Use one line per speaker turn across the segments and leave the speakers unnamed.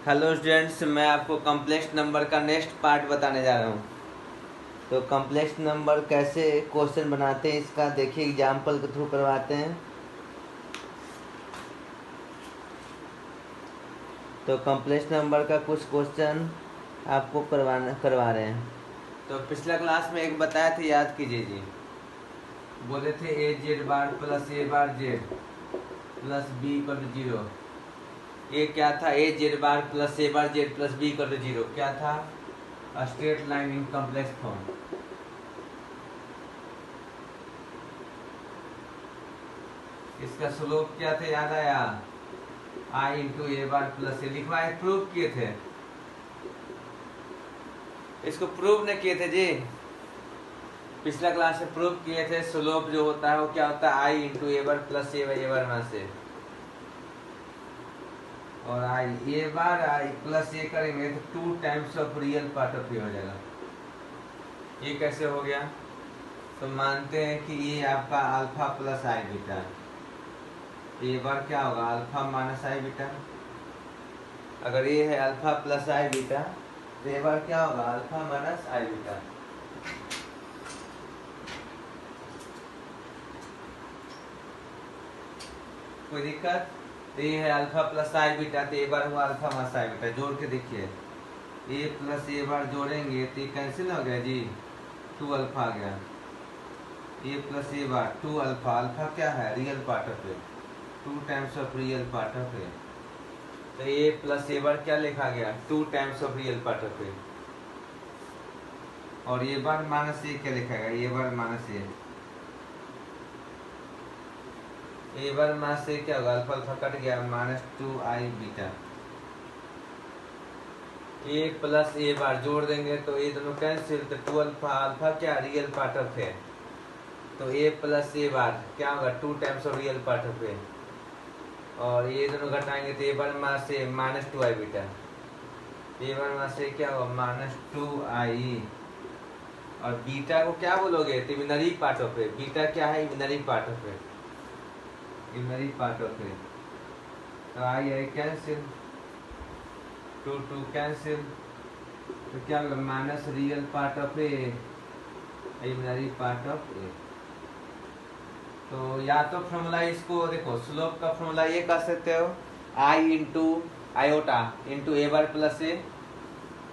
Hello students, मैं आपको complex number का नेक्स्ट पार्ट बताने जा रहा हूँ। तो कॉम्प्लेक्स नंबर कैसे क्वेश्चन बनाते हैं इसका देखिए, एग्जाम्पल के थ्रू करवाते हैं। तो कॉम्प्लेक्स नंबर का कुछ क्वेश्चन आपको करवा रहे हैं। तो पिछला क्लास में एक बताया था, याद कीजिए जी। बोले थे a z bar plus A bar Z plus B equal to zero. ये क्या था? A z bar plus A bar Z plus B equal to zero क्या था? Straight line in complex form. इसका स्लोप क्या था, याद आया? आई इंटू ए बार प्लस ए लिखवाए, प्रूव किए थे। इसको प्रूव नहीं किए थे जी, पिछला क्लास में प्रूव किए थे। स्लोप जो होता है वो क्या होता है? आई इंटू ए बार प्लस ए बार में से, और आई ए बार आई प्लस ए करेंगे तो 2 times of real part of a हो जाएगा। ये कैसे हो गया? तो मानते हैं कि ये आपका अल्फा प्लस आई बीटा, ए बार क्या होगा? अल्फा माइनस आई बीटा। अगर ये है अल्फा प्लस आई बीटा तो ए बार क्या होगा? अल्फा माइनस आई बीटा। कोई दिक्कत? तो ये है अल्फा प्लस आई बीटा, तो ए बार हुआ अल्फा माइनस आई बीटा। जोड़ के देखिए, ए प्लस ए बार जोड़ेंगे तो ये कैंसिल हो गया जी, 2 अल्फा आ गया। A plus A bar 2 alpha, alpha क्या है? Real part of a, 2 times of real part of a. तो ए प्लस ए बार क्या लिखा गया? 2 times of real part of a. और ये बार माइनस ए क्या लिखा गया? ये बार माइनस ए बार माइनस से क्या होगा? अल्फा अल्फा कट गया, माइनस 2 आई बीटा। ए प्लस ए बार जोड़ देंगे तो ये दोनों कैंसिल, तो 2 अल्फा, अल्फा क्या? रियल पार्ट ऑफ है। तो ए प्लस ए बार क्या होगा? 2 times of real part of है। और ये दोनों घटाएंगे तो ए बार माइनस से माइनस 2 आई बीटा। ए बार माइनस से क्या होगा? माइनस 2 आई। और बीटा को क्या बोलोगे? तो इमेजिनरी पार्ट ऑफ है। बीटा क्या है? इमेजिनरी पार्ट ऑफ है, इमेजिनरी पार्ट ऑफ है। तो आई कैंसिल, 2 कैंसिल, तो क्या होगा? Minus real part of a, imaginary part of a. तो या तो फॉर्मूला इसको देखो, स्लोप का फॉर्मूला ये कर सकते हो, i into iota into a bar plus a.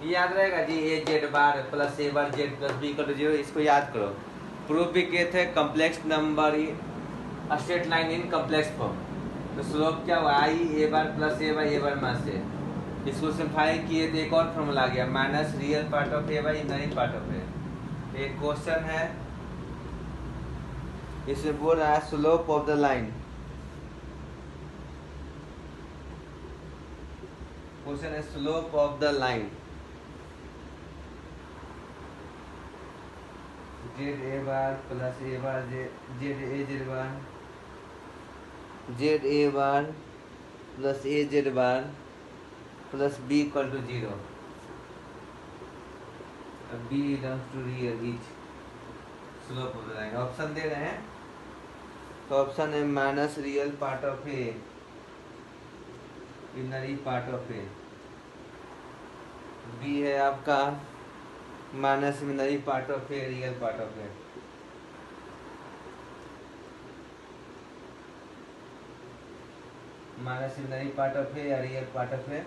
याद रहेगा जी, a z bar plus A bar Z plus B equal to zero. इसको याद करो, प्रूफ भी किए थे complex number straight line in complex form. तो स्लोप क्या हुआ? I a bar plus A bar minus a. इसको सिंप्लाई किए तो एक और फॉर्मूला आ गया, minus real part of a by imaginary part of a. एक क्वेश्चन है, इसमें बोल रहा है slope of the line. Question है slope of the line z a bar plus A bar z a z bar, z a bar plus a z bar plus B equal to zero. B belongs to real is slope of the line. Option दे रहे हैं, तो option है minus real part of a, imaginary part of a. B है आपका minus imaginary part of a, real part of a. Minus imaginary part of a या real part of a.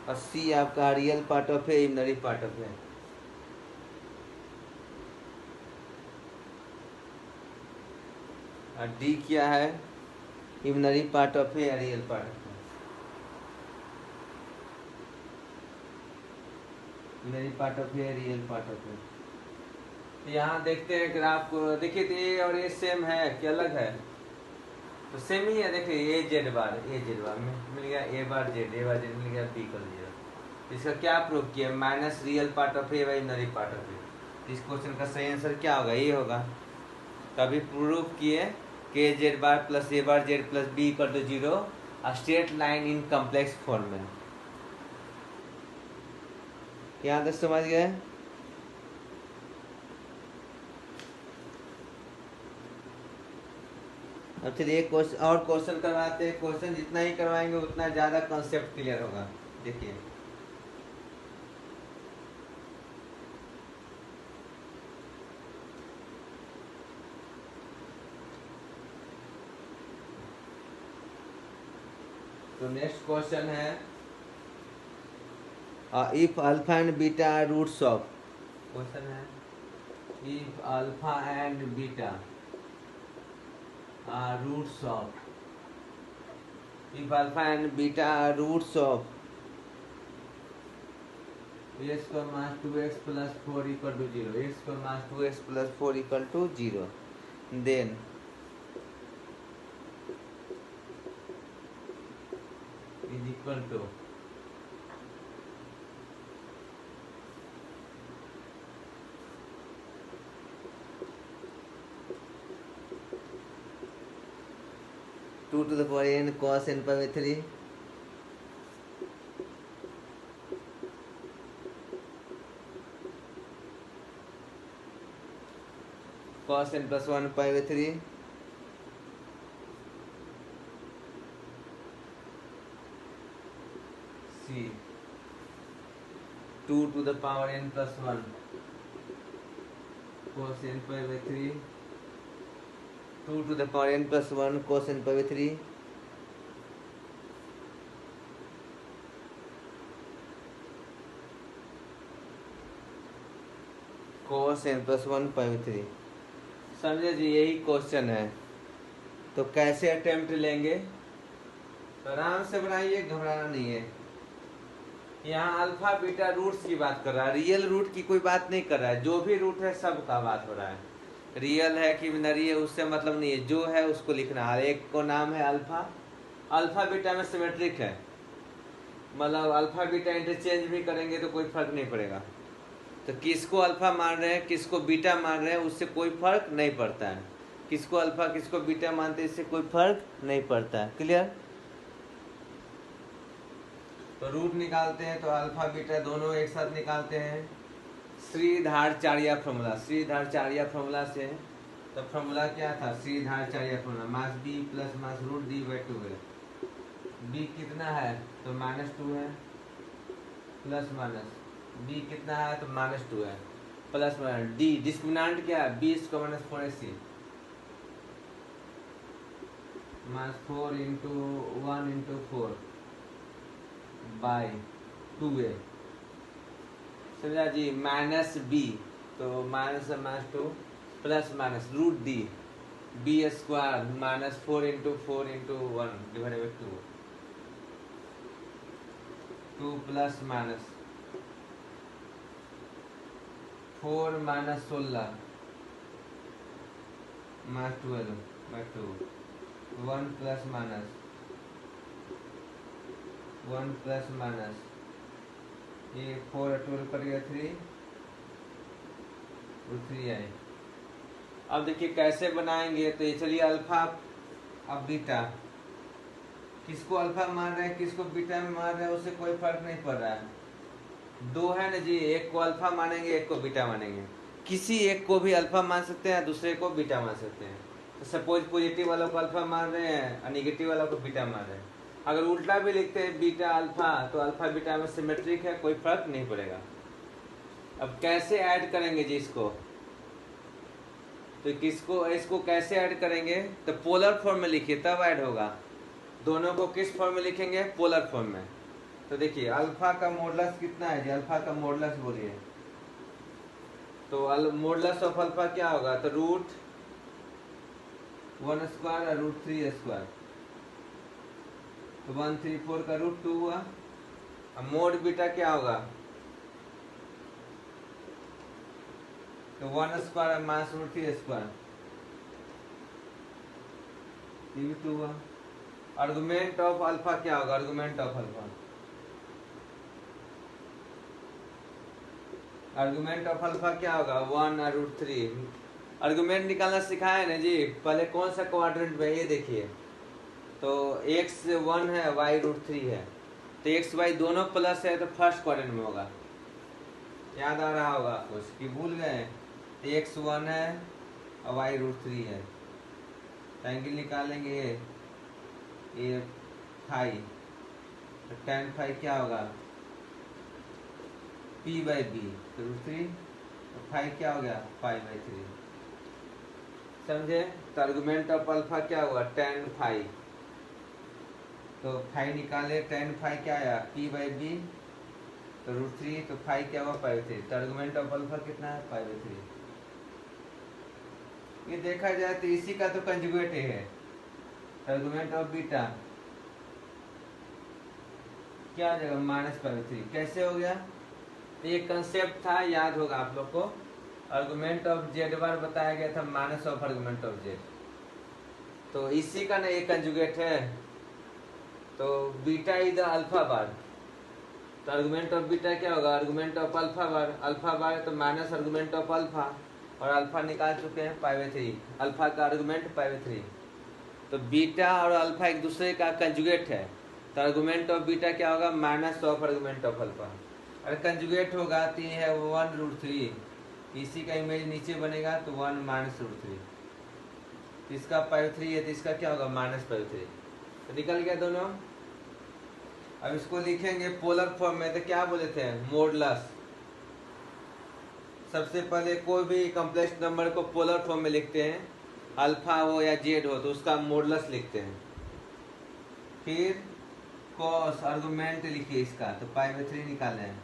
और सी आपका real part of a, imaginary part of a. और d क्या है? Imaginary part of a या real part of a. Imaginary part of a, real part of a. यहाँ देखते हैं ग्राफ को, देखिए तो ए और ए सेम है कि अलग है? तो सेम ही है। देखिए ए जेड बार मिल गया, ए बार जेड मिल गया, बी कर दिया। इसका क्या प्रूफ किया? Minus real part of a by imaginary part of a. इस क्वेश्चन का सही आंसर क्या होगा? ये होगा। तभी प्रूफ किए कि Z bar plus A bar Z plus B equal to zero, straight line in complex form में। यहाँ तक समझ गए? अब चलिए एक और क्वेश्चन करवाते हैं। क्वेश्चन जितना ही करवाएंगे उतना ज़्यादा कॉन्सेप्ट क्लियर होगा। देखिए तो नेक्स्ट क्वेश्चन है if alpha and beta are roots of, question है if alpha and beta are roots of, if alpha and beta are roots of a square minus 2x plus 4 equal to 0, a square minus 2x plus 4 equal to 0, then is equal to two to the power n cos n by 3 cos n plus 1 pi by 3 c 2 to the power n plus 1 cos n pi by 3 2 to the power n plus 1 cos n pi by 3 cos n plus 1 pi by 3। समझे जी, यही question है। तो कैसे attempt लेंगे, तो आराम से बनाइए, घबराना नहीं है। यहाँ अल्फा बीटा रूट्स की बात कर रहा है, रियल रूट की कोई बात नहीं कर रहा है। जो भी रूट है सब का बात हो रहा है, रियल है कि नरी है उससे मतलब नहीं है, जो है उसको लिखना है। एक को नाम है अल्फा, अल्फा बीटा में सिमेट्रिक है, मतलब अल्फा बीटा इंटरचेंज भी करेंगे तो कोई फर्क नहीं पड़ेगा। तो किसको अल्फा मान रहे हैं किसको बीटा मान रहे हैं उससे कोई फर्क नहीं पड़ता है, किसको अल्फा किसको बीटा मानते हैं इससे कोई फर्क नहीं पड़ता है। क्लियर। तो रूट निकालते हैं तो अल्फा बीटा दोनों एक साथ निकालते हैं। श्रीधारचार्य फॉर्मूला, श्रीधारचार्य फॉर्मूला से, तो फॉर्मूला क्या था, Sridharacharya formula minus b plus minus root d by 2 है। बी कितना है तो -2 है, प्लस माइनस बी कितना है तो -2 है, प्लस माइनस डी डिस्क्रिमिनेंट क्या है, 20 को -4ac -4 into 1 into 4 by 2a। समझा जी, माइनस बी तो -2 plus minus root D B square -4 into 4 into 1 divided by 2 plus minus 4 minus 16 -12 by 2 1 plus minus 1 plus minus ये 4 और 12 कर गया 3 और 3 आए। अब देखिए कैसे बनाएंगे, तो ये चलिए अल्फा अब बीटा, किसको अल्फा मान रहे हैं किसको बीटा में मान रहे हैं उससे कोई फर्क नहीं पड़ रहा है। दो है ना जी, एक को अल्फा मानेंगे एक को बीटा मानेंगे, किसी एक को भी अल्फा मान सकते हैं दूसरे को बीटा मान सकते हैं। तो सपोज पॉजिटिव वालों को अल्फा मान रहे हैं और निगेटिव वालों को बीटा मान रहे हैं। अगर उल्टा भी लिखते हैं बीटा अल्फा तो अल्फा बीटा में सिमेट्रिक है, कोई फर्क नहीं पड़ेगा। अब कैसे ऐड करेंगे जी इसको, तो किसको इसको कैसे ऐड करेंगे, तो पोलर फॉर्म में लिखिए तब ऐड होगा। दोनों को किस फॉर्म में लिखेंगे, पोलर फॉर्म में। तो देखिए अल्फा का मॉडुलस कितना है जी, अल्फा का मॉडुलस बोलिए, तो मॉडुलस ऑफ अल्फा क्या होगा, तो रूट 1 स्क्वायर और रूट 3 स्क्वायर, तो 134 का रूट 2 हुआ। अब मोड बीटा क्या होगा, तो 1 स्क्वायर माइनस रूट 3 स्क्वायर, ये भी 2 हुआ। आर्गुमेंट ऑफ अल्फा क्या होगा, argument of alpha, argument of alpha क्या होगा 1 और रूट 3। आर्गुमेंट निकालना सिखाया ना जी, पहले कौन सा क्वाड्रेंट में, ये देखिए, तो x 1 है y रूट 3 है, तो x y दोनों प्लस है तो फर्स्ट क्वाड्रेंट में होगा। याद आ रहा होगा आपको कि भूल गए, x 1 है और y रूट 3 है, एंगल निकालेंगे ये 5, तो tan फाई क्या होगा, p बाई बी, तो √3, तो फाई क्या हो गया, फाई बाई 3। समझे। तो आर्गुमेंट ऑफ अल्फा क्या हुआ, tan फाई। तो फाई निकाले, tan फाई क्या आया, p बाई बी, तो √3, तो फाई क्या हुआ, पाई बाई 3। तो आर्गुमेंट ऑफ अल्फा कितना है, पाई बाई 3। ये देखा जाए तो इसी का तो कंजुगेट है। आर्गुमेंट ऑफ बीटा क्या आ जाएगा, माइनस पाई बाई 3। कैसे हो गया, तो ये कंसेप्ट था, याद होगा आप लोग को। आर्गुमेंट ऑफ जेड बार बताया गया था minus of argument of Z, तो इसी का ना ये कंजुगेट है। तो beta is the alpha bar, तो आर्गुमेंट ऑफ बीटा क्या होगा, argument of alpha bar. Alpha bar तो माइनस आर्गुमेंट ऑफ अल्फा, और अल्फा निकाल चुके हैं पाई बाई 3, अल्फा का आर्गुमेंट पाई बाई 3। तो बीटा और अल्फा एक दूसरे का कंजुगेट है, तो आर्गुमेंट ऑफ बीटा क्या होगा, minus of argument of alpha. अगर कंजुगेट होगा तो ये है 1√3, इसी का इमेज नीचे बनेगा तो 1 माइनस √3, इसका पाई 3 है तो इसका क्या होगा, माइनस पाई 3। तो निकल गया दोनों। अब इसको लिखेंगे पोलर फॉर्म में, तो क्या बोले थे, मॉडुलस। सबसे पहले कोई भी कॉम्प्लेक्स नंबर को पोलर फॉर्म में लिखते हैं, अल्फा हो या जेड हो तो उसका मॉडुलस लिखते हैं। फिर कॉस आर्गुमेंट लिखिए इसका, तो पाई बाई 3 निकाले हैं,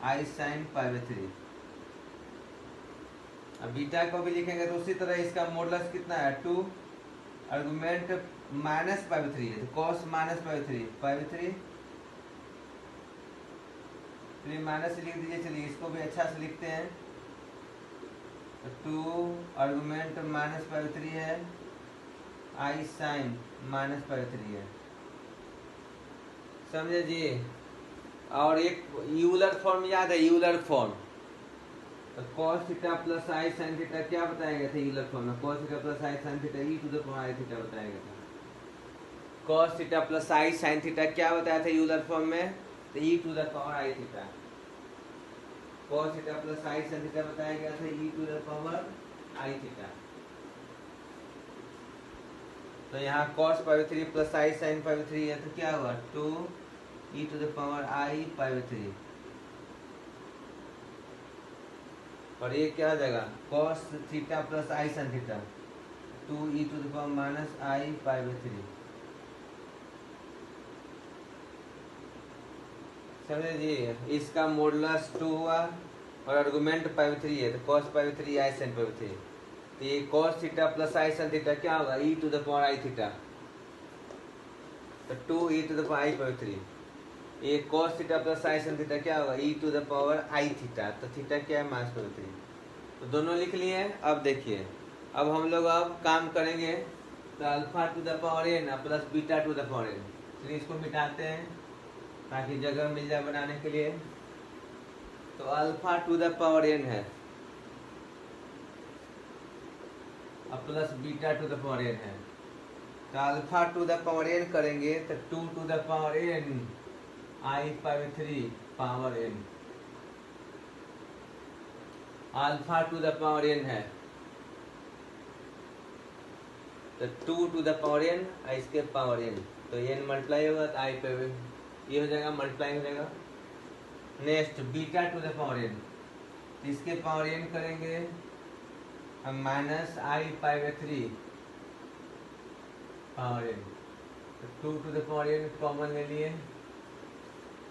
आई साइन पाई बाई 3। अब बीटा को भी लिखेंगे तो उसी तरह इसका मॉडुलस कितना है, 2, आर्गुमेंट माइनस पाई बाई 3 है, तो cos minus pi by 3, pi by 3 फिर माइनस लिख दीजिए। चलिए इसको भी अच्छा से लिखते हैं, 2 आर्गुमेंट माइनस पाई बाई 3 है, आई साइन माइनस पाई बाई 3 है। समझे जी। और एक यूलर फॉर्म याद है, यूलर फॉर्म, तो cos थीटा प्लस आई साइन थीटा क्या बताया गया था यूलर फॉर्म में, cos theta plus I sine theta e to the power i theta बताया गया था। cos थीटा प्लस आई साइन थीटा क्या बताया था यूलर फॉर्म में, तो e to the power i theta. cos theta plus I sine theta बताया गया था e to the power i theta. तो यहाँ cos पाई 3 प्लस आई साइन पाई 3 है, तो क्या हुआ, 2 ई to the power I pi 3। और ये क्या हो जाएगा, cos theta plus I sine theta, 2 E to the power minus I pi by 3। समझे जी। इसका मॉडुलस 2 हुआ और आर्गुमेंट पाई बाई 3 है, तो cos pi by 3 i sine pi by 3। तो ये cos थीटा प्लस आई साइन थीटा क्या होगा, e to the power i theta, तो 2 ई to the power I pi 3। ये cos थीटा प्लस आई साइन थीटा क्या होगा, e to the power i theta, तो theta क्या है, माइनस पाई 3। तो दोनों लिख लिए। अब देखिए, अब हम लोग अब काम करेंगे, तो alpha to the power N plus beta to the power N. चलिए इसको मिटाते हैं ताकि जगह मिल जाए बनाने के लिए। तो alpha to the power N है अब plus beta to the power N है, तो alpha to the power N करेंगे तो 2 to the power N I pi 3 power N. Alpha to the power N है तो 2 टू द पावर एन इसके power N, तो एन मल्टीप्लाई होगा तो आई पे ये हो जाएगा, मल्टीप्लाई हो जाएगा। Next beta to the power N, इसके पावर एन करेंगे हम minus I pi by 3 power N, तो 2 to the power n common ले लिए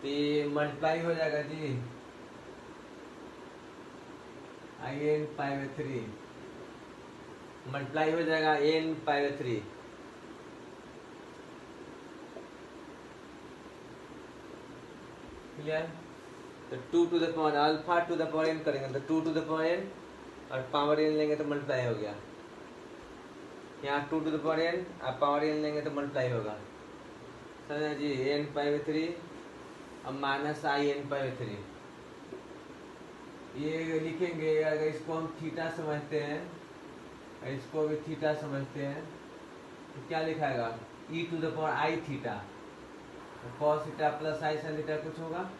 तो ये मल्टीप्लाई हो जाएगा जी, i N pi by 3 multiply हो जाएगा एन पाई बाई 3। क्लियर। तो 2 to the power alpha to the power N करेंगे तो 2 टू द पावर एन और पावर एन लेंगे तो मल्टीप्लाई हो गया। यहाँ 2 टू द पावर एन और पावर एन लेंगे तो मल्टीप्लाई होगा। समझे जी। एन पाई बाई 3 अब minus I N pi by 3 ये लिखेंगे। अगर इसको हम थीटा समझते हैं, इसको भी थीटा समझते हैं, तो क्या लिखाएगा, e to the power i theta, cos theta plus I sine theta कुछ होगा,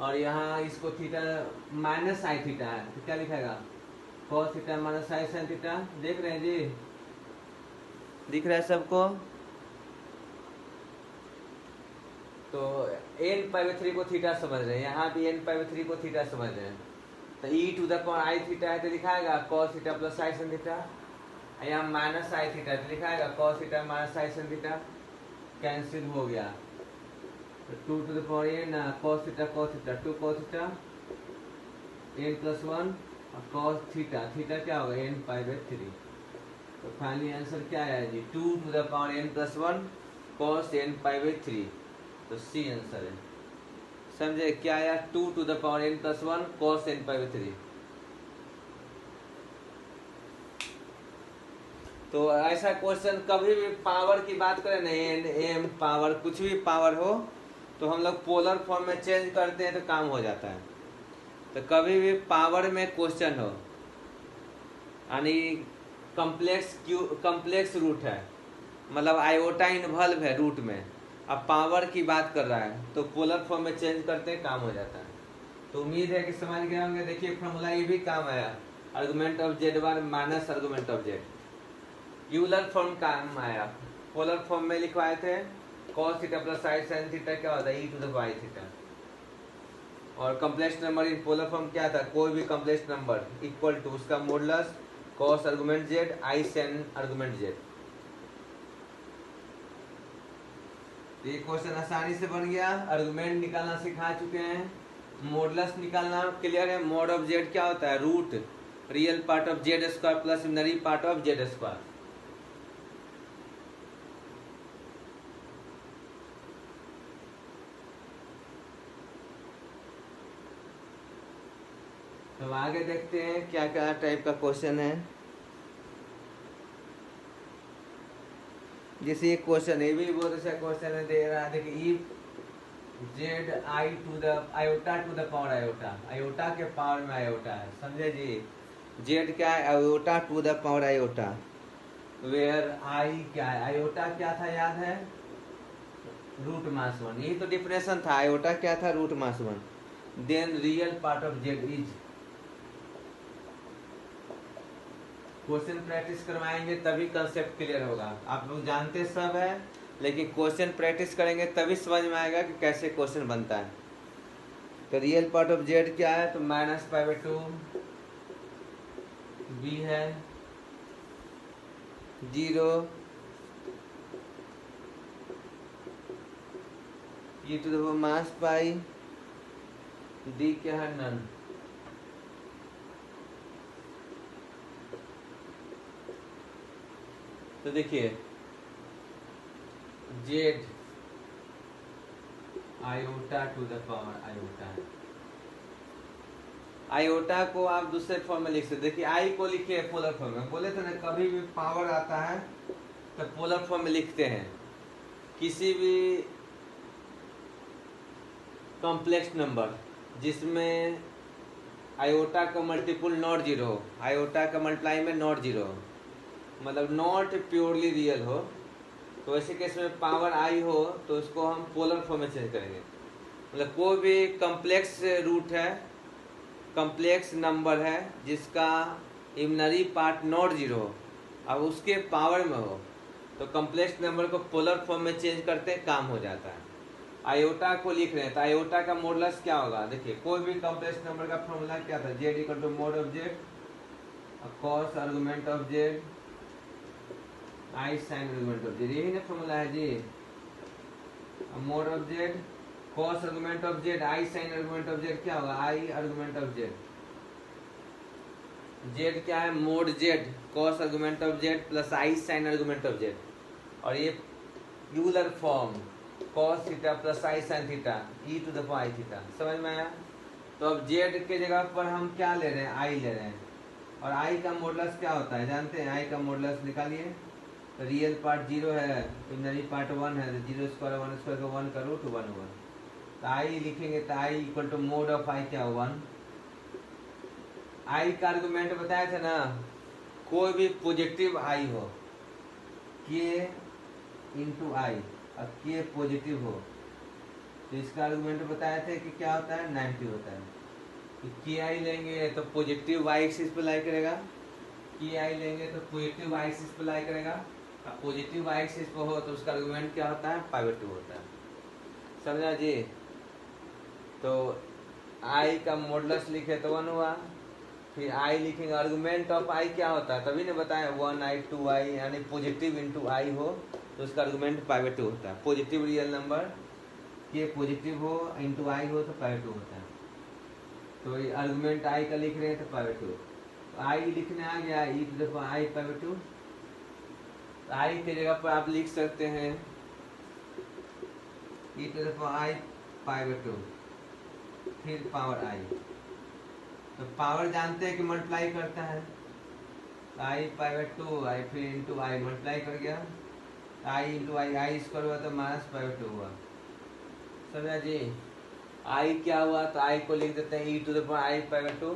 और यहाँ इसको थीटा माइनस आई थीटा है तो क्या लिखाएगा, कॉस थीटा माइनस आई साइन थीटा। देख रहे हैं जी, दिख रहा है सबको। तो एन पाई बाई 3 को थीटा समझ रहे हैं, यहाँ भी एन पाई बाई 3 को थीटा समझ रहे हैं। तो e to the power i theta है तो लिखाएगा cos theta plus i sin theta, यहाँ माइनस आई थीटा तो लिखाएगा cos theta minus i sin theta, cancel हो गया। तो 2 to the power n cos theta 2 cos theta n plus 1 और कॉस थीटा, थीटा क्या होगा एन पाई बाई 3। तो फाइनली आंसर क्या है जी 2 to the power N plus 1 cos N pi by 3। तो सी आंसर है। समझे क्या आया 2 to the power N plus 1 cos N pi by 3। तो ऐसा क्वेश्चन कभी भी पावर की बात करें ना, एन एम पावर कुछ भी पावर हो तो हम लोग पोलर फॉर्म में चेंज करते हैं तो काम हो जाता है। तो कभी भी पावर में क्वेश्चन हो यानी कम्प्लेक्स रूट है, मतलब आयोटा इन्वॉल्व है रूट में, अब पावर की बात कर रहा है तो पोलर फॉर्म में चेंज करते हैं काम हो जाता है। तो उम्मीद है कि समझ गए होंगे। देखिए फॉर्मूला ये भी काम आया, argument of z bar minus argument of z. Euler form काम आया, पोलर फॉर्म में लिखवाए थे cos theta plus i sin theta क्या होता है e to the y theta. और complex number in polar form क्या था, कोई भी कम्प्लेक्स नंबर इक्वल टू उसका modulus cos argument z i sin argument z। तो ये क्वेश्चन आसानी से बन गया। आर्गुमेंट निकालना सिखा चुके हैं, मॉडुलस निकालना क्लियर है। मॉड ऑफ जेड क्या होता है, root real part of Z square plus imaginary part of Z square. तो आगे देखते हैं क्या क्या टाइप का क्वेश्चन है। जैसे ये क्वेश्चन ये भी बहुत अच्छा क्वेश्चन है, दे रहा है देखिए if Z I to the iota to the power iota, iota के पावर में आयोटा है, समझे जी। जेड क्या है, iota to the power iota, where आई क्या है, आयोटा क्या था याद है, रूट मास 1। यही तो डिफिनेशन था, आयोटा क्या था, root minus 1। Then real part of z is, question practice करवाएंगे तभी कंसेप्ट क्लियर होगा। आप लोग जानते सब है लेकिन क्वेश्चन प्रैक्टिस करेंगे तभी समझ में आएगा कि कैसे क्वेश्चन बनता है। तो रियल पार्ट ऑफ जेड क्या है, तो माइनस पाई बाई 2 बी है 0 e to the power minus pi, D क्या है नन। तो देखिए z iota to the power iota है, आयोटा को आप दूसरे फॉर्म में लिख सकते। देखिए आई को लिखे पोलर फॉर्म में, बोले थे ना कभी भी पावर आता है तो पोलर फॉर्म में लिखते हैं। किसी भी कॉम्प्लेक्स नंबर जिसमें आयोटा का मल्टीपुल नॉट जीरो हो, आयोटा का मल्टीप्लाई में नॉट जीरो हो, मतलब नॉट प्योरली रियल हो, तो ऐसे केस में पावर आई हो तो उसको हम पोलर फॉर्म में चेंज करेंगे। मतलब कोई भी कम्प्लेक्स रूट है, कम्प्लेक्स नंबर है जिसका इमेजिनरी पार्ट नॉट जीरो हो, अब उसके पावर में हो तो कम्प्लेक्स नंबर को पोलर फॉर्म में चेंज करते हैं, काम हो जाता है। आयोटा को लिख रहे हैं तो आयोटा का मॉडुलस क्या होगा, देखिए कोई भी कम्प्लेक्स नंबर का फॉर्मूला क्या था, z equal to mod of z cos argument of z i sine argument of z, यही ना फॉर्मूला है जी। Mod of z cos argument of z i sine argument of z क्या होगा, i argument of z. Z क्या है, mod z cos argument of z plus I sine argument of z, और ये Euler form cos theta plus I sine theta e to the power i theta. समझ में आया। तो अब Z के जगह पर हम क्या ले रहे हैं, आई ले रहे हैं, और आई का मॉडुलस क्या होता है जानते हैं, आई का मॉडुलस निकालिए। तो रियल पार्ट 0 है, इमेजिनरी पार्ट 1 है, तो 0 स्क्वायर 1 स्क्वायर का 1 का रूट 1 1। तो आई लिखेंगे तो आई इक्वल टू मोड ऑफ आई क्या 1। आई का आर्गुमेंट बताए थे ना, कोई भी पॉजिटिव आई हो के इंटू आई और के पॉजिटिव हो तो इसका आर्गुमेंट बताए थे कि क्या होता है, 90 होता है। तो के आई लेंगे तो पॉजिटिव वाई एक्सिस पे लाई करेगा, के आई लेंगे तो पॉजिटिव वाई एक्सिस पे लाई करेगा, और पॉजिटिव वाई एक्सिस पे हो तो उसका आर्गुमेंट क्या होता है, पाई बाई 2 होता है। समझा जी। तो आई का मॉडुलस लिखे तो 1 हुआ, फिर आई लिखेंगे, आर्गुमेंट ऑफ आई क्या होता है तभी ने बताया 1i 2i, यानी पॉजिटिव इंटू आई हो तो उसका आर्गुमेंट पाई 2 होता है। पॉजिटिव रियल नंबर के पॉजिटिव हो इंटू आई हो तो पाई 2 होता है। तो ये आर्गुमेंट आई का लिख रहे हैं तो पाई 2, तो आई लिखने आ गया ई टू द पावर आई पाई 2। आई की जगह पर आप लिख सकते हैं ई टू द पावर आई पाई 2 फिर पावर आई। तो पावर जानते हैं कि मल्टीप्लाई करता है, आई पाई 2 आई फिर इंटू आई मल्टीप्लाई कर गया, आई इंटू आई, आई स्क्वायर हुआ तो माइनस पाई 2 हुआ। समझा जी। आई क्या हुआ तो आई को लिख देते हैं ई टू द पावर आई पाई 2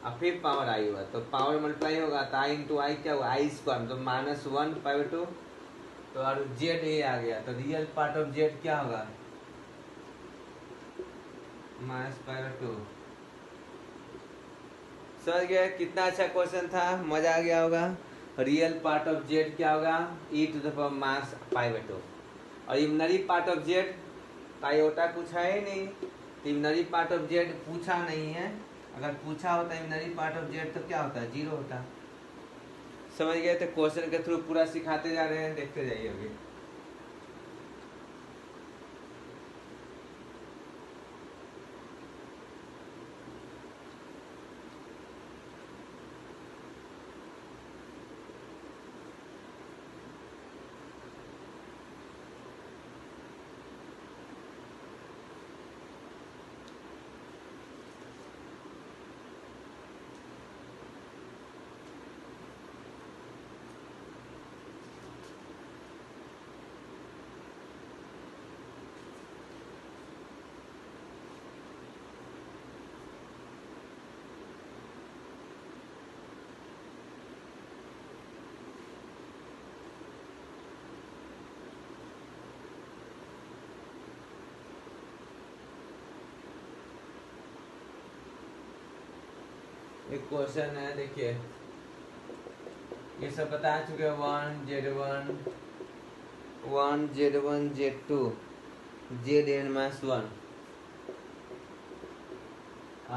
और फिर पावर आई हुआ, तो पावर मल्टीप्लाई होगा तो आई इंटू आई क्या हुआ आई स्क्वायर, तो माइनस 1 पाई 2। तो और जेड ए आ गया, तो रियल पार्ट ऑफ जेड क्या होगा माइनस पाई 2। समझ गया कितना अच्छा क्वेश्चन था, मजा आ गया होगा। रियल पार्ट ऑफ जेड क्या होगा e to the power minus pi 2, और imaginary part of z iota कुछ है ही नहीं, तो इमनरी पार्ट ऑफ जेड पूछा नहीं है। अगर पूछा होता इमनरी पार्ट ऑफ जेड तो क्या होता 0 होता। समझ गए। तो क्वेश्चन के थ्रू पूरा सिखाते जा रहे हैं, देखते जाइए अभी। एक क्वेश्चन है देखिए, ये सब बता चुके हैं 1 z1 z2 zn minus 1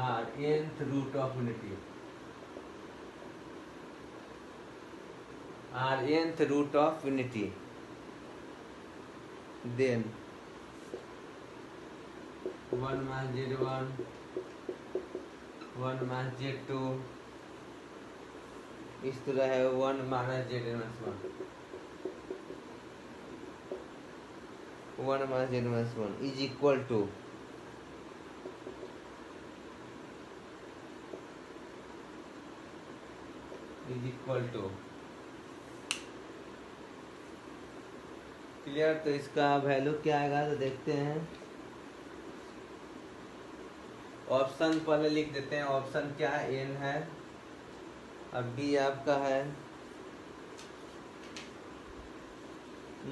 are nth root of unity, are nth root of unity, then 1 minus z1 1 minus z2 इस तरह है 1 minus zn minus 1 minus zn minus 1 is equal to clear. तो इसका वैल्यू क्या आएगा तो देखते हैं। ऑप्शन पहले लिख देते हैं, ऑप्शन क्या है n है, और बी आपका है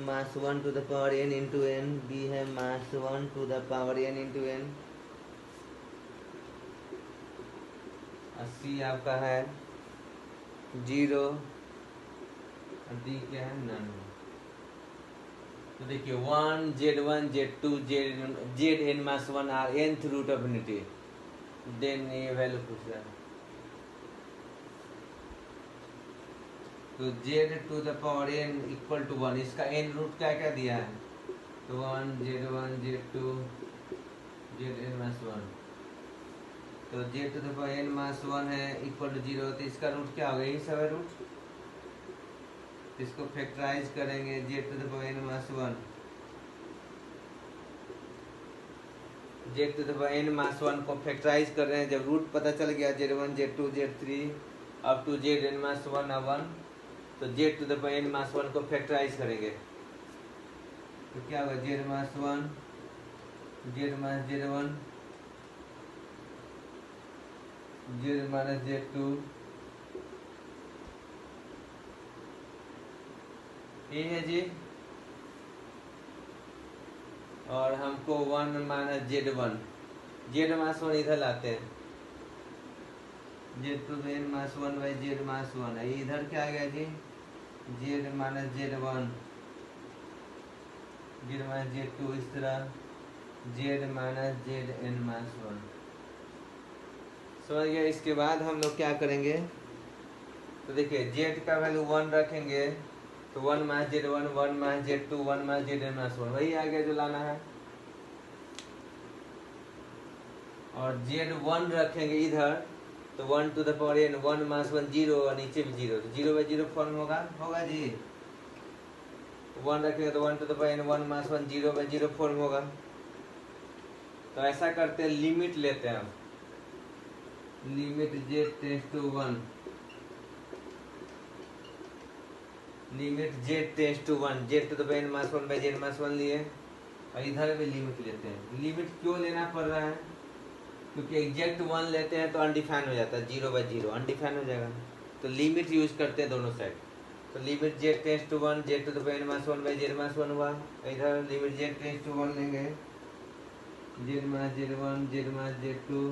minus 1 to the power n into n, B है minus 1 to the power n into n, और सी आपका है 0, और डी क्या है नन। तो देखिए 1 z1 z2 zn minus 1 are nth root of unity, then ये वैल्यू पूछ रहा है। तो z to the power n equal to 1, इसका n रूट क्या क्या दिया है तो 1 z1 z2 zn माइनस 1, तो z to the power n minus 1 है इक्वल टू 0, तो इसका रूट क्या होगा यही सब है रूट। इसको फैक्टराइज करेंगे z to the power n minus 1, z to the power n minus 1 को फैक्टराइज कर रहे हैं। जब रूट पता चल गया z1 z2 z3 up to zn minus 1 तो z to the power n minus 1 को फैक्टराइज करेंगे तो क्या होगा z minus 1 z minus z1 z minus z2, ये है जी। और हमको 1 माइनस z1 z माइनस 1 इधर लाते हैं, z to the n minus 1 by z minus 1 है, इधर क्या आ गया जी z minus z1 z minus z two, इस तरह z minus z n minus one. समझ गया। इसके बाद हम लोग क्या करेंगे, तो देखिए जेड का वैल्यू 1 रखेंगे तो 1 minus z one, 1 minus z two, 1 minus z n minus one, वही आ गया जो लाना है। और जेड 1 रखेंगे इधर तो 1 to the power n, 1 minus 1 zero, और नीचे भी जीरो, तो जीरो बाई जीरो फॉर्म होगा जी। 1 रखेंगे तो 1 to the power n, 1 minus 1 zero by zero form होगा। तो ऐसा करते हैं, लिमिट लेते हैं, limit z tends to 1, limit z tends to 1, z to the power n minus 1 by z minus 1 लिए, और इधर भी लिमिट लेते हैं। लिमिट क्यों लेना पड़ रहा है, क्योंकि एग्जैक्ट 1 लेते हैं तो अनडिफाइन हो जाता है, जीरो बाई जीरो अनडिफाइन हो जाएगा, तो लिमिट यूज करते हैं दोनों साइड। तो limit z tends to 1, z to the power n minus 1 by z minus 1 हुआ, इधर लिमिट जेड टेंस टू 1 लेंगे, z minus z 1, z minus z 2,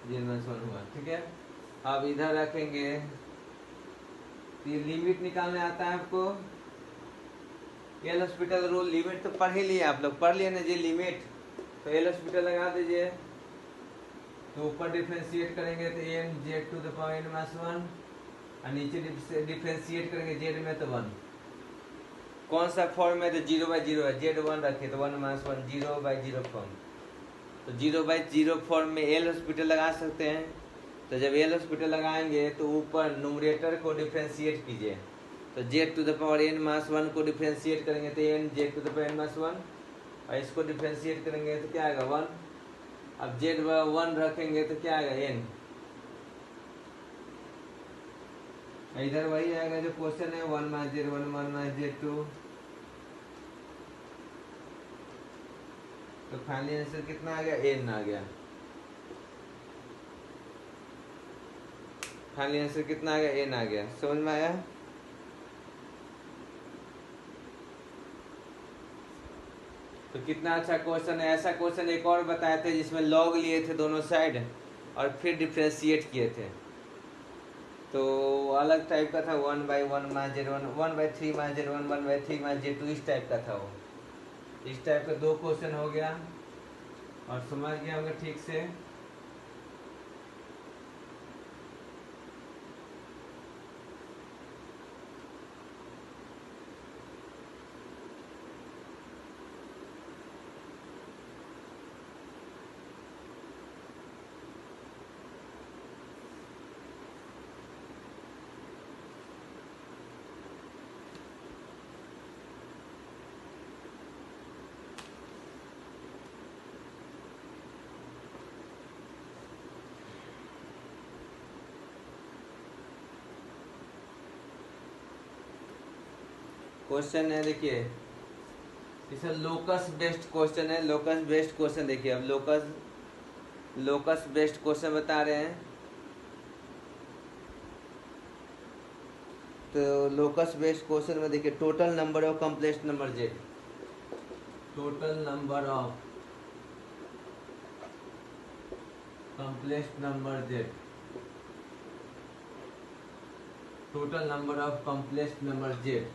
z minus 1 हुआ, ठीक है। अब इधर रखेंगे, ये लिमिट निकालने आता है आपको, एल हॉस्पिटल रूल, लिमिट तो पढ़ ही लिए आप लोग, पढ़ लिए ना जी लिमिट, तो एल हॉस्पिटल लगा दीजिए। तो ऊपर डिफ्रेंशिएट करेंगे तो n z to the power n minus 1, और नीचे डिफ्रेंशिएट करेंगे जेड में तो 1। कौन सा फॉर्म है, तो जीरो बाई जीरो है, जेड 1 रखे तो 1 minus 1 zero by zero form, तो जीरो बाई जीरो फॉर्म में एल हॉस्पिटल लगा सकते हैं। तो जब एल हॉस्पिटल लगाएंगे तो ऊपर न्यूमरेटर को डिफ्रेंशिएट कीजिए, तो z to the power n minus 1 को डिफ्रेंशिएट करेंगे तो n z to the power n minus 1, और इसको डिफ्रेंशिएट करेंगे तो क्या आएगा 1। अब जेड 1 रखेंगे तो क्या आएगा एन, इधर वही आएगा जो क्वेश्चन है, 1 माइनस जेड 1, 1 माइनस जेड 2। तो फाइनली आंसर कितना आ गया, एन आ गया। फाइनली आंसर कितना आ गया, एन आ गया। समझ में आया। तो कितना अच्छा क्वेश्चन है। ऐसा क्वेश्चन एक और बताए थे जिसमें लॉग लिए थे दोनों साइड और फिर डिफ्रेंशिएट किए थे, तो अलग टाइप का था, 1 by 1 minus z 1, 1 by 3 minus z 1, 1 by 3 minus z 2, इस टाइप का था वो। इस टाइप का 2 क्वेश्चन हो गया, और समझ गया होगा ठीक से। क्वेश्चन है देखिए, इसे लोकस बेस्ड क्वेश्चन है, लोकस बेस्ड क्वेश्चन। देखिए अब लोकस बेस्ड क्वेश्चन बता रहे हैं, तो लोकस बेस्ड क्वेश्चन में देखिए, total number of complex number Z, total number of complex number Z, total number of complex number Z,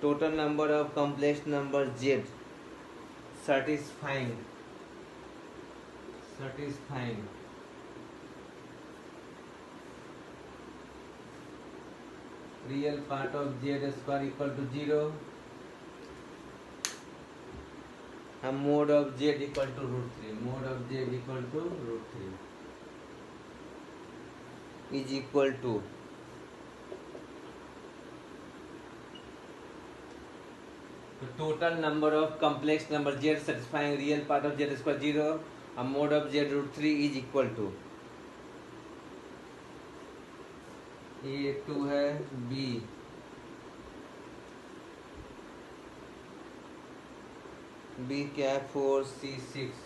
total number of complex number Z satisfying real part of z square equal to 0 and mode of z equal to √3, mode of z equal to √3 is equal to total number of complex number z satisfying real part of z square 0 and mode of z √3 is equal to ये 2 है, B क्या है 4, C 6,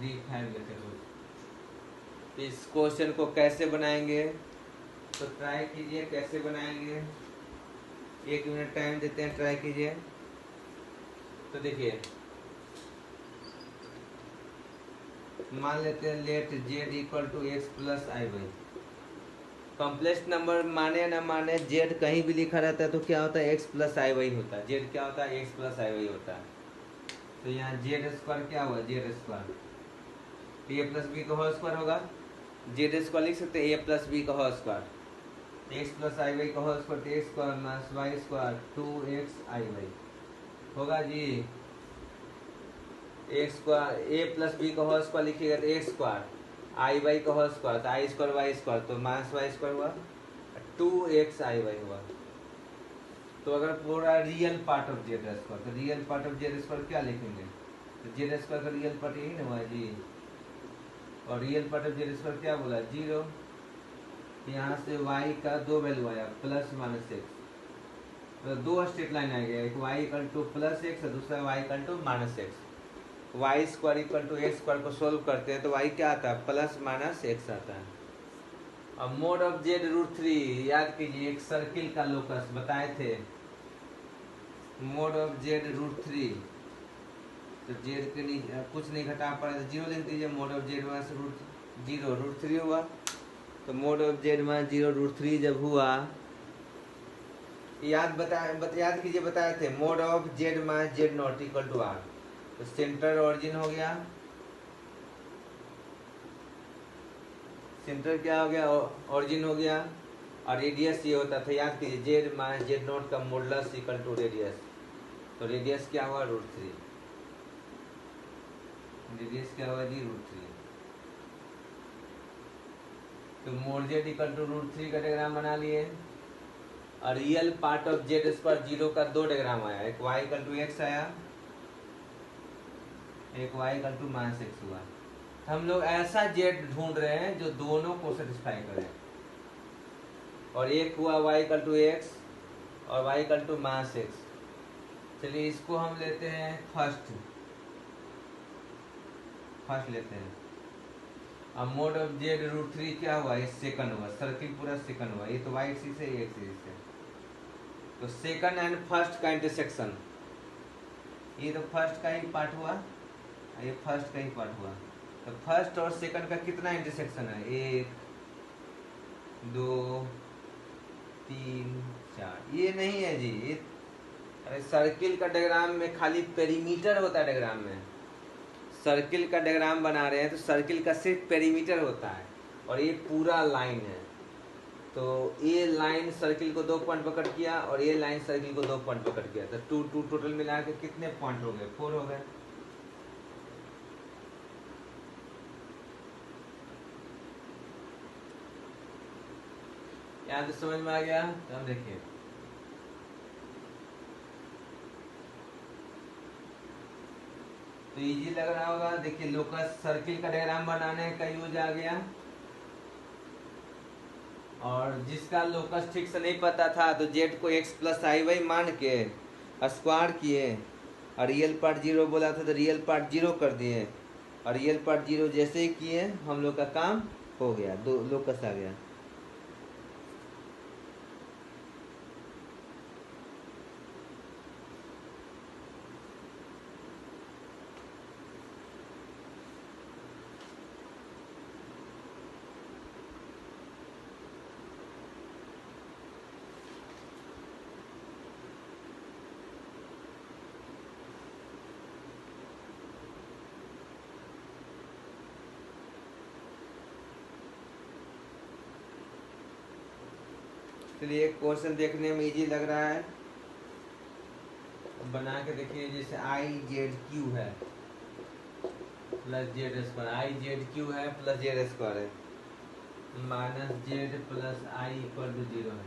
D 5 लेते हैं। इस question को कैसे बनाएंगे, तो ट्राई कीजिए कैसे बनाएंगे, 1 मिनट टाइम देते हैं, ट्राई कीजिए। तो देखिए मान लेते हैं let z equal to x plus i y. Complex number माने या ना माने, जेड कहीं भी लिखा रहता है तो क्या होता है, एक्स प्लस आई वाई होता है। जेड क्या होता है, एक्स प्लस आई वाई होता है। तो यहाँ जेड स्क्वायर क्या हुआ, z square A plus B का होल स्क्वायर होगा। जेड स्क्वायर लिख सकते हैं ए प्लस बी का whole square. X plus i y का होल स्क्वायर तो x square minus y square 2x i y होगा जी। X square A plus B का होल स्क्वायर लिखिएगा तो एक्स स्क्वायर, आई वाई का होल स्क्वायर तो आई स्क्वायर वाई स्क्वायर तो माइनस वाई स्क्वायर हुआ, 2x आई वाई हुआ। तो अगर पूरा real part of Z square, तो real part of Z square क्या लिखेंगे, तो जेड स्क्वायर का रियल पार्ट यही ना हुआ जी। और real part of Z square क्या बोला, 0। यहाँ से y का दो वैल्यू आया प्लस माइनस एक्स, तो दो स्ट्रेट लाइन आ गया, एक y equal to plus x और दूसरा y equal to minus x. Y square equal to x square को सोल्व करते हैं तो y क्या आता है, प्लस माइनस एक्स आता है। अब मोड ऑफ जेड √3 याद कीजिए, एक सर्किल का लोकस बताए थे। मोड ऑफ जेड √3, तो जेड के नीचे कुछ नहीं घटा पा रहे तो 0 लिख दीजिए। मोड ऑफ जेड माइनस √0 √3 हुआ। तो मोड ऑफ जेड माइनस 0 √3 जब हुआ, याद कीजिए बताए थे mod of z minus z not equal to R. तो सेंटर ऑरिजिन हो गया, सेंटर क्या हो गया, ऑरिजिन हो गया। और रेडियस ये होता था, याद कीजिए जेड माइनस जेड नॉट का मॉडुलस इक्वल टू रेडियस। तो रेडियस क्या हुआ, √3। रेडियस क्या हुआ जी, √3। तो मोड जेड इक्वल टू √3 का डायग्राम बना लिए। और real part of Z square 0 का दो डायग्राम आया, एक y इक्वल टू एक्स आया, एक y equal to minus x हुआ। हम लोग ऐसा जेड ढूंढ रहे हैं जो दोनों को सेटिस्फाई करे। और एक हुआ y इक्वल टू एक्स और y equal to minus x. चलिए इसको हम लेते हैं फर्स्ट लेते हैं। अब मोड ऑफ जेड √3 क्या हुआ, ये सेकंड हुआ, सर्किल पूरा सेकंड हुआ। ये तो y एक्सिस है, ये एक्सिस है। तो सेकंड एंड फर्स्ट का इंटरसेक्शन, ये तो फर्स्ट का ही पार्ट हुआ, ये फर्स्ट का ही पार्ट हुआ। तो फर्स्ट और सेकंड का कितना इंटरसेक्शन है, 1 2 3 4। ये नहीं है जी, ये अरे सर्किल का डायग्राम में खाली पेरीमीटर होता है। डायग्राम में सर्किल का डायग्राम बना रहे हैं तो सर्किल का सिर्फ पेरीमीटर होता है और ये पूरा लाइन है। तो ये लाइन सर्किल को 2 पॉइंट पकड़ किया और ये लाइन सर्किल को 2 पॉइंट पकड़ किया, तो 2 टोटल मिला के कितने पॉइंट हो गए, 4 हो गए। यहाँ तो समझ में आ गया। तो हम देखिए तो इजी लग रहा होगा। देखिए लोकस सर्किल का डायग्राम बनाने का यूज आ गया। और जिसका लोकस ठीक से नहीं पता था तो जेड को एक्स प्लस आई वाई मान के स्क्वायर किए और रियल पार्ट 0 बोला था तो रियल पार्ट 0 कर दिए। और रियल पार्ट 0 जैसे ही किए हम लोग का काम हो गया, दो लोकस आ गया। चलिए एक क्वेश्चन देखने में इजी लग रहा है, बना के देखिए। जैसे आई जेड क्यू है plus z square, i z cube है प्लस जेड स्क्वायर है, minus z plus i equal to 0 है।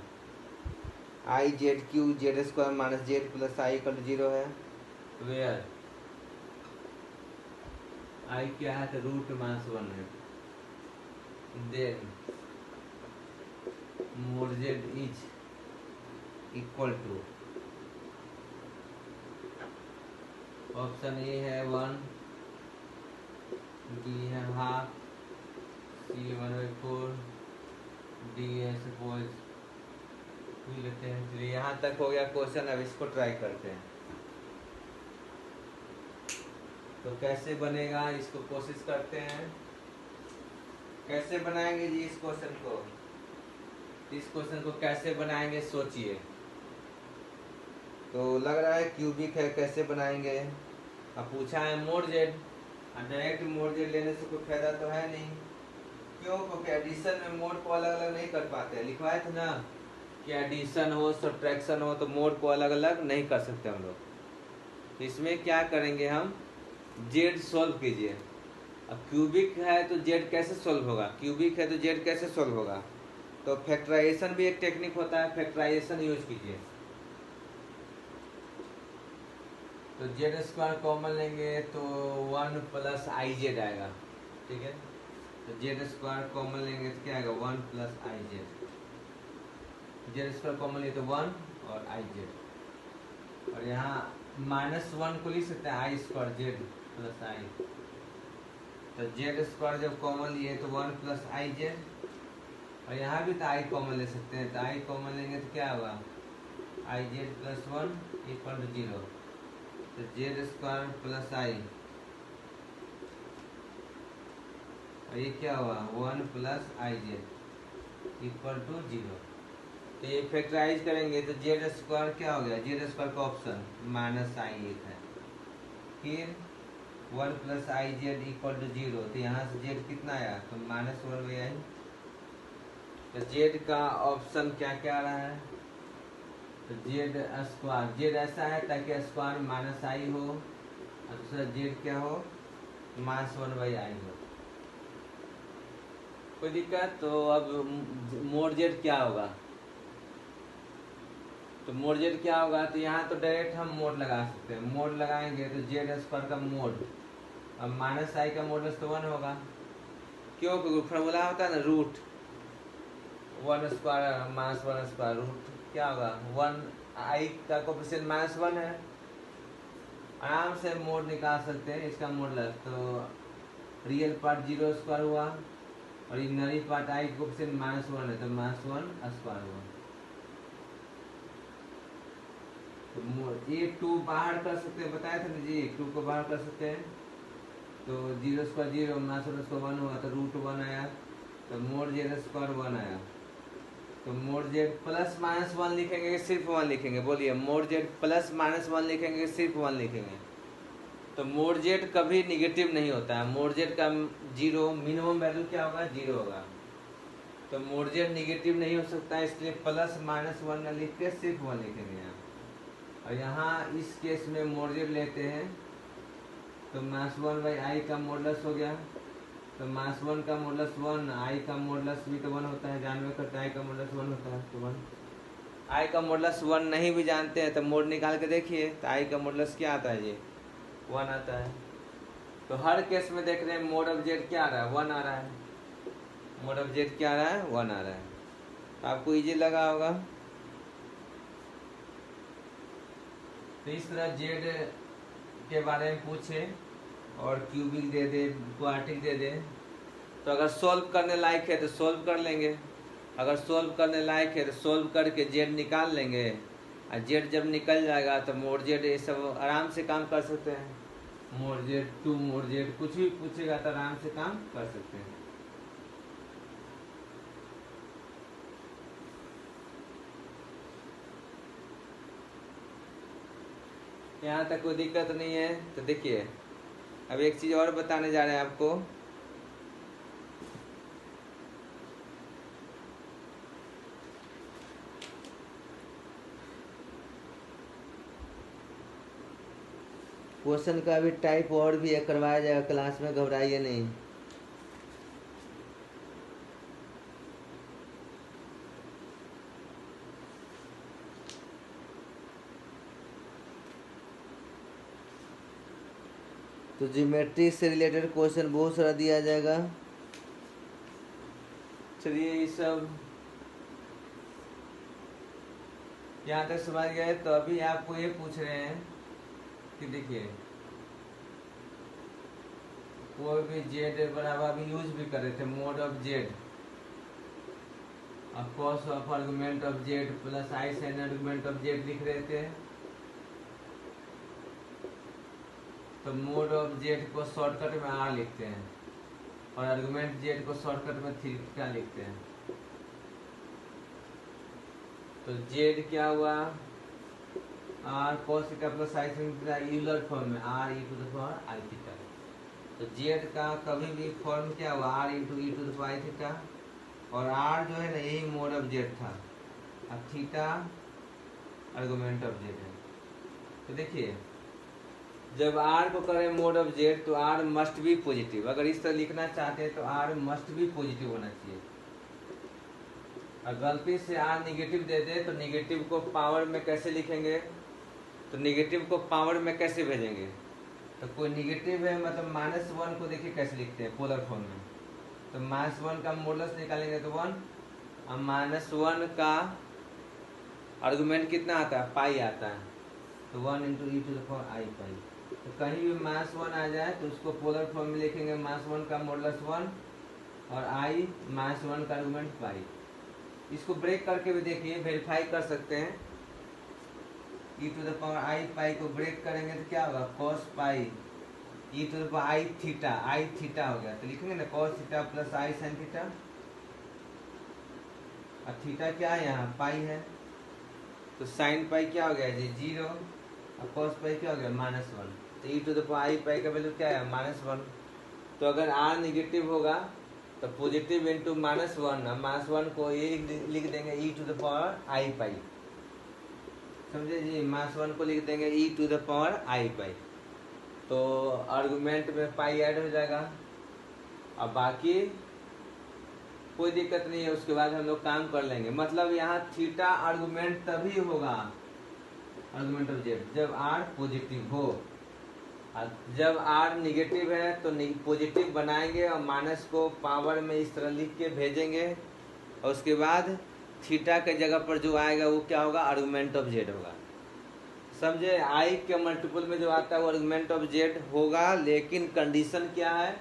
I z cube z square minus z plus i equal to 0 है। वेयर आई क्या है, तो √-1 है। Then mod z is equal to, option A है 1, B है हाफ, सी 1/4, डी है सपोज 2 लेते हैं। चलिए यहाँ तक हो गया क्वेश्चन। अब इसको ट्राई करते हैं। तो कैसे बनेगा, इसको कोशिश करते हैं। कैसे बनाएंगे जी इस क्वेश्चन को? इस क्वेश्चन को कैसे बनाएंगे सोचिए। तो लग रहा है क्यूबिक है, कैसे बनाएंगे? अब पूछा है mod Z, direct mode Z लेने से कोई फायदा तो है नहीं। क्यों? क्योंकि एडिशन में मोड को अलग अलग नहीं कर पाते। लिखवाए थे ना कि एडिशन हो सब्ट्रैक्शन हो तो मोड को अलग अलग नहीं कर सकते हम लोग। तो इसमें क्या करेंगे हम, जेड सॉल्व कीजिए। अब क्यूबिक है तो जेड कैसे सॉल्व होगा, क्यूबिक है तो जेड कैसे सॉल्व होगा? तो फैक्टराइजेशन भी एक टेक्निक होता है, फैक्टराइजेशन यूज कीजिए। तो जेड स्क्वायर कॉमन लेंगे तो 1 प्लस आई जेड आएगा, ठीक है। तो जेड स्क्वायर कॉमन लेंगे तो क्या आएगा, 1 plus i Z. Z square common लिए तो 1 और आई जेड, और यहाँ -1 को लिख सकते हैं आई स्क्वायर जेड प्लस आई। तो जेड स्क्वायर जब कॉमन लिए तो 1 प्लस आई जेड, और यहाँ भी तो आई कॉमन ले सकते हैं। तो आई कॉमन लेंगे तो क्या होगा, i z plus 1 equal to 0। तो जेड स्क्वायर प्लस आई, और ये क्या हुआ, 1 plus i z equal to 0। तो ये फैक्टराइज करेंगे तो जेड स्क्वायर क्या हो गया, जेड स्क्वायर का ऑप्शन माइनस आई एक है। फिर 1 plus i z equal to 0। तो यहाँ से जेड कितना आया, तो -1/i। तो जेड का ऑप्शन क्या क्या आ रहा है, तो जेड स्क्वायर, जेड ऐसा है ताकि स्क्वायर माइनस आई हो, और दूसरा जेड क्या हो, -1/i हो। कोई दिक्कत? तो अब मोड जेड क्या होगा, तो मोड जेड क्या होगा, तो यहाँ तो डायरेक्ट हम मोड लगा सकते हैं। मोड लगाएंगे तो जेड स्क्वायर का मोड, अब -i का मॉडुलस तो 1 होगा। क्यों? क्योंकि फॉर्मूला होता है ना root 1 square minus 1 square, root क्या होगा 1, आई का कोफिशिएंट -1 है। आराम से मोड निकाल सकते हैं इसका मॉडुलस। तो रियल पार्ट 0 स्क्वायर हुआ, और इनरी पार्ट आई कोफिशिएंट -1 है, तो -1 स्क्वायर हुआ। तो ये 2 बाहर कर सकते हैं, बताया था ना जी, 2 को बाहर कर सकते हैं। तो 0 स्क्वायर 0 -1 स्क्वायर 1 हुआ, तो √1 आया। तो मोड जेड स्क्वायर 1 आया। तो मोड जेड प्लस -1 लिखेंगे कि सिर्फ 1 लिखेंगे, बोलिए। मोड जेड प्लस -1 लिखेंगे कि सिर्फ 1 लिखेंगे? तो मोड जेड कभी निगेटिव नहीं होता है। मोड जेड का 0 मिनिमम वैल्यू क्या होगा, 0 होगा। तो मोड जेड निगेटिव नहीं हो सकता है, इसलिए प्लस -1 न लिख के सिर्फ 1 लिखेंगे यहाँ। और यहाँ इस केस में मोड जेड लेते हैं तो -1/i का मॉडुलस हो गया। तो -1 का मॉडुलस 1, आई का मॉडुलस भी तो 1 होता है, जानवे करते हैं आई का मॉडुलस 1 होता है, तो 1। आई का मॉडुलस 1 नहीं भी जानते हैं तो मोड निकाल के देखिए, तो आई का मॉडुलस क्या आता है, ये 1 आता है। तो हर केस में देख रहे हैं मोड ऑफ जेड क्या आ रहा है, 1 आ रहा है। मोड ऑफ जेड क्या आ रहा है, 1 आ रहा है। तो आपको इजी लगा होगा। तो इस तरह जेड के बारे में पूछे और क्यूबिक दे दे, क्वार्टिक दे दे, तो अगर सोल्व करने लायक है तो सोल्व कर लेंगे। अगर सोल्व करने लायक है तो सोल्व करके जेड निकाल लेंगे, और जेड जब निकल जाएगा तो मोड जेड ये सब आराम से काम कर सकते हैं। मोड जेड 2 मोड जेड कुछ भी पूछेगा तो आराम से काम कर सकते हैं। यहाँ तक कोई दिक्कत नहीं है। तो देखिए अब एक चीज़ और बताने जा रहे हैं आपको। क्वेश्चन का भी टाइप और भी है, करवाया जाएगा क्लास में, घबराइए नहीं। तो ज्योमेट्री से रिलेटेड क्वेश्चन बहुत सारा दिया जाएगा। चलिए ये सब यहाँ तक समझ गए। तो अभी आपको ये पूछ रहे हैं कि देखिए कोई भी जेड बराबर अभी यूज भी कर रहे थे, मोड ऑफ जेड अब cos of argument of z plus I sine argument of z लिख रहे थे। तो मोड ऑफ जेड को शॉर्टकट में आर लिखते हैं और आर्गुमेंट जेड को शॉर्टकट में थीटा लिखते हैं। तो जेड क्या हुआ, r cos theta plus i sin theta Euler form में r e to the power i theta. तो जेड का कभी भी फॉर्म क्या हुआ, are into e to the power i theta, और आर जो है ना यही मोड ऑफ जेड था, अब थीटा आर्गुमेंट ऑफ जेड है। तो देखिए जब आर को करें मोड ऑफ जेड तो आर मस्ट बी पॉजिटिव, अगर इस तरह लिखना चाहते हैं तो आर मस्ट बी पॉजिटिव होना चाहिए। और गलती से आर निगेटिव दे दे तो निगेटिव को पावर में कैसे लिखेंगे, तो निगेटिव को पावर में कैसे भेजेंगे, तो कोई निगेटिव है मतलब -1 को देखिए कैसे लिखते हैं पोलर फॉर्म में, तो -1 का मॉडुलस निकालेंगे तो 1, और -1 का आर्गुमेंट कितना आता है, पाई आता है, तो 1 into e to the power I pi. तो कहीं भी -1 आ जाए तो उसको पोलर फॉर्म में लिखेंगे -1 का मॉडुलस 1 और आई -1 का आर्गुमेंट पाई। इसको ब्रेक करके भी देखिए, वेरीफाई कर सकते हैं। E to the power I pi को ब्रेक करेंगे तो क्या होगा, cos pi e to the power i theta हो गया, तो लिखेंगे ना cos theta plus i sin theta, और थीटा क्या है यहाँ पाई है, तो sin पाई क्या हो गया जी 0, और cos पाई क्या हो गया -1, तो ई टू द पावर आई पाई का वैल्यू क्या है -1। तो अगर आर निगेटिव होगा तो पॉजिटिव इंटू -1 को ये लिख देंगे ई टू द पावर आई पाई, समझे जी, -1 को लिख देंगे ई to the power I pi, तो आर्गुमेंट में पाई ऐड हो जाएगा। अब बाकी कोई दिक्कत नहीं है, उसके बाद हम लोग काम कर लेंगे। मतलब यहाँ थीटा आर्गुमेंट तभी होगा आर्गुमेंट ऑफ जेड जब आर पॉजिटिव हो, और जब आर निगेटिव है तो पॉजिटिव बनाएंगे और माइनस को पावर में इस तरह लिख के भेजेंगे, और उसके बाद थीटा के जगह पर जो आएगा वो क्या होगा, आर्गुमेंट ऑफ जेड होगा। समझे, आई के मल्टीपल में जो आता है वो आर्गुमेंट ऑफ जेड होगा, लेकिन कंडीशन क्या है,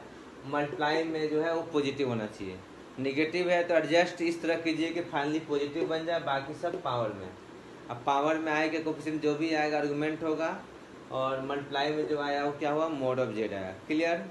मल्टीप्लाई में जो है वो पॉजिटिव होना चाहिए। निगेटिव है तो एडजस्ट इस तरह कीजिए कि फाइनली पॉजिटिव बन जाए, बाकी सब पावर में। अब पावर में आई के कोफिशिएंट जो भी आएगा आर्गुमेंट होगा, और मल्टीप्लाई में जो आया वो क्या हुआ, मोड ऑफ जेड आया। क्लियर।